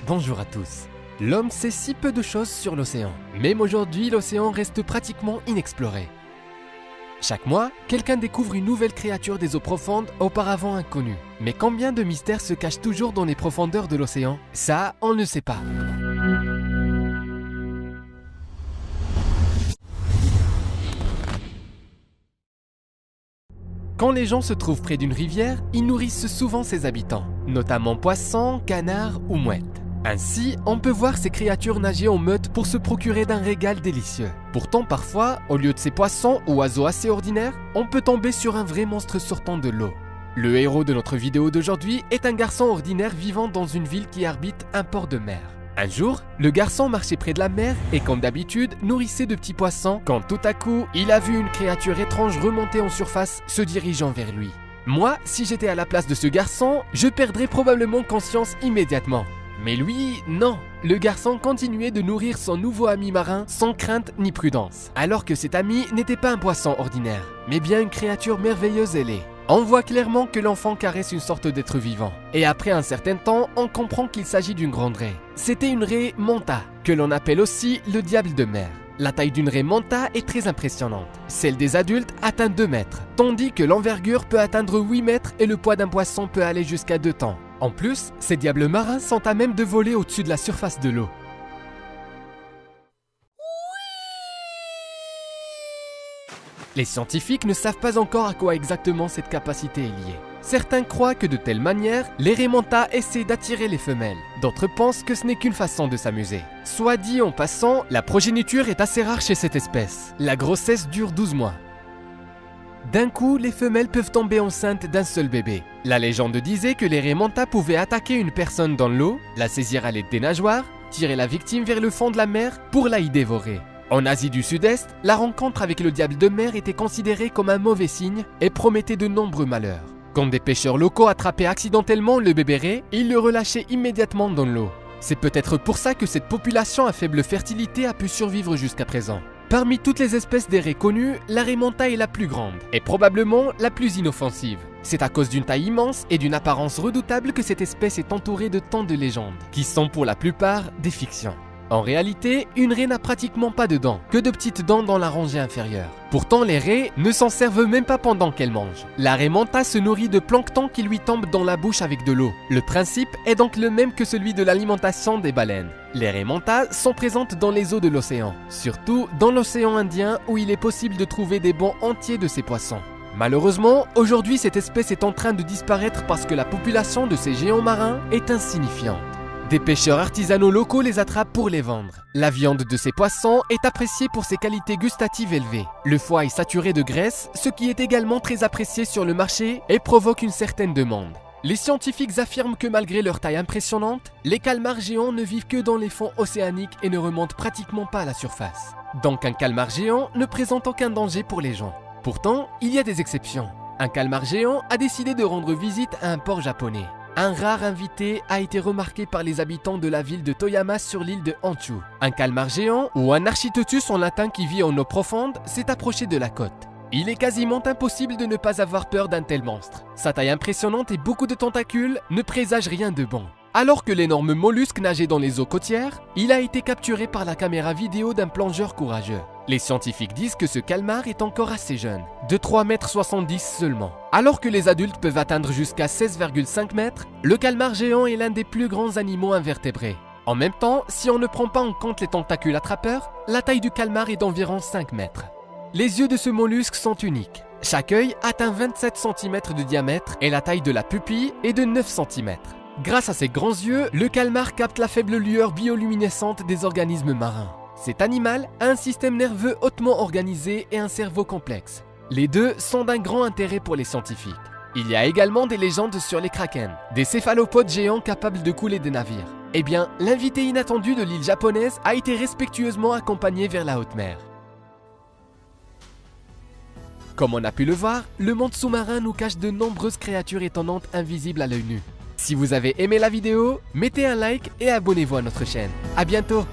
Bonjour à tous. L'homme sait si peu de choses sur l'océan. Même aujourd'hui, l'océan reste pratiquement inexploré. Chaque mois, quelqu'un découvre une nouvelle créature des eaux profondes auparavant inconnue. Mais combien de mystères se cachent toujours dans les profondeurs de l'océan? Ça, on ne sait pas. Quand les gens se trouvent près d'une rivière, ils nourrissent souvent ses habitants, notamment poissons, canards ou mouettes. Ainsi, on peut voir ces créatures nager en meute pour se procurer d'un régal délicieux. Pourtant, parfois, au lieu de ces poissons ou oiseaux assez ordinaires, on peut tomber sur un vrai monstre sortant de l'eau. Le héros de notre vidéo d'aujourd'hui est un garçon ordinaire vivant dans une ville qui arbite un port de mer. Un jour, le garçon marchait près de la mer et comme d'habitude, nourrissait de petits poissons quand tout à coup, il a vu une créature étrange remonter en surface, se dirigeant vers lui. Moi, si j'étais à la place de ce garçon, je perdrais probablement conscience immédiatement. Mais lui, non. Le garçon continuait de nourrir son nouveau ami marin sans crainte ni prudence, alors que cet ami n'était pas un poisson ordinaire, mais bien une créature merveilleuse ailée. On voit clairement que l'enfant caresse une sorte d'être vivant. Et après un certain temps, on comprend qu'il s'agit d'une grande raie. C'était une raie manta, que l'on appelle aussi le diable de mer. La taille d'une raie manta est très impressionnante. Celle des adultes atteint 2 mètres, tandis que l'envergure peut atteindre 8 mètres et le poids d'un poisson peut aller jusqu'à 2 tonnes. En plus, ces diables marins sont à même de voler au-dessus de la surface de l'eau. Les scientifiques ne savent pas encore à quoi exactement cette capacité est liée. Certains croient que de telle manière, les raies manta essaient d'attirer les femelles. D'autres pensent que ce n'est qu'une façon de s'amuser. Soit dit en passant, la progéniture est assez rare chez cette espèce. La grossesse dure 12 mois. D'un coup, les femelles peuvent tomber enceintes d'un seul bébé. La légende disait que les raies manta pouvaient attaquer une personne dans l'eau, la saisir à l'aide des nageoires, tirer la victime vers le fond de la mer pour la y dévorer. En Asie du Sud-Est, la rencontre avec le diable de mer était considérée comme un mauvais signe et promettait de nombreux malheurs. Quand des pêcheurs locaux attrapaient accidentellement le bébé raie, ils le relâchaient immédiatement dans l'eau. C'est peut-être pour ça que cette population à faible fertilité a pu survivre jusqu'à présent. Parmi toutes les espèces des raies connues, la raie manta est la plus grande et probablement la plus inoffensive. C'est à cause d'une taille immense et d'une apparence redoutable que cette espèce est entourée de tant de légendes, qui sont pour la plupart des fictions. En réalité, une raie n'a pratiquement pas de dents, que de petites dents dans la rangée inférieure. Pourtant, les raies ne s'en servent même pas pendant qu'elles mangent. La raie manta se nourrit de plancton qui lui tombe dans la bouche avec de l'eau. Le principe est donc le même que celui de l'alimentation des baleines. Les raies manta sont présentes dans les eaux de l'océan, surtout dans l'océan Indien où il est possible de trouver des bancs entiers de ces poissons. Malheureusement, aujourd'hui cette espèce est en train de disparaître parce que la population de ces géants marins est insignifiante. Des pêcheurs artisanaux locaux les attrapent pour les vendre. La viande de ces poissons est appréciée pour ses qualités gustatives élevées. Le foie est saturé de graisse, ce qui est également très apprécié sur le marché et provoque une certaine demande. Les scientifiques affirment que malgré leur taille impressionnante, les calmars géants ne vivent que dans les fonds océaniques et ne remontent pratiquement pas à la surface. Donc un calmar géant ne présente aucun danger pour les gens. Pourtant, il y a des exceptions. Un calmar géant a décidé de rendre visite à un port japonais. Un rare invité a été remarqué par les habitants de la ville de Toyama sur l'île de Honshu. Un calmar géant, ou un architeuthus en latin qui vit en eau profonde, s'est approché de la côte. Il est quasiment impossible de ne pas avoir peur d'un tel monstre. Sa taille impressionnante et beaucoup de tentacules ne présagent rien de bon. Alors que l'énorme mollusque nageait dans les eaux côtières, il a été capturé par la caméra vidéo d'un plongeur courageux. Les scientifiques disent que ce calmar est encore assez jeune, de 3,70 m seulement. Alors que les adultes peuvent atteindre jusqu'à 16,5 mètres, le calmar géant est l'un des plus grands animaux invertébrés. En même temps, si on ne prend pas en compte les tentacules attrapeurs, la taille du calmar est d'environ 5 mètres. Les yeux de ce mollusque sont uniques. Chaque œil atteint 27 cm de diamètre et la taille de la pupille est de 9 cm. Grâce à ses grands yeux, le calmar capte la faible lueur bioluminescente des organismes marins. Cet animal a un système nerveux hautement organisé et un cerveau complexe. Les deux sont d'un grand intérêt pour les scientifiques. Il y a également des légendes sur les kraken, des céphalopodes géants capables de couler des navires. Eh bien, l'invité inattendu de l'île japonaise a été respectueusement accompagné vers la haute mer. Comme on a pu le voir, le monde sous-marin nous cache de nombreuses créatures étonnantes invisibles à l'œil nu. Si vous avez aimé la vidéo, mettez un like et abonnez-vous à notre chaîne. À bientôt!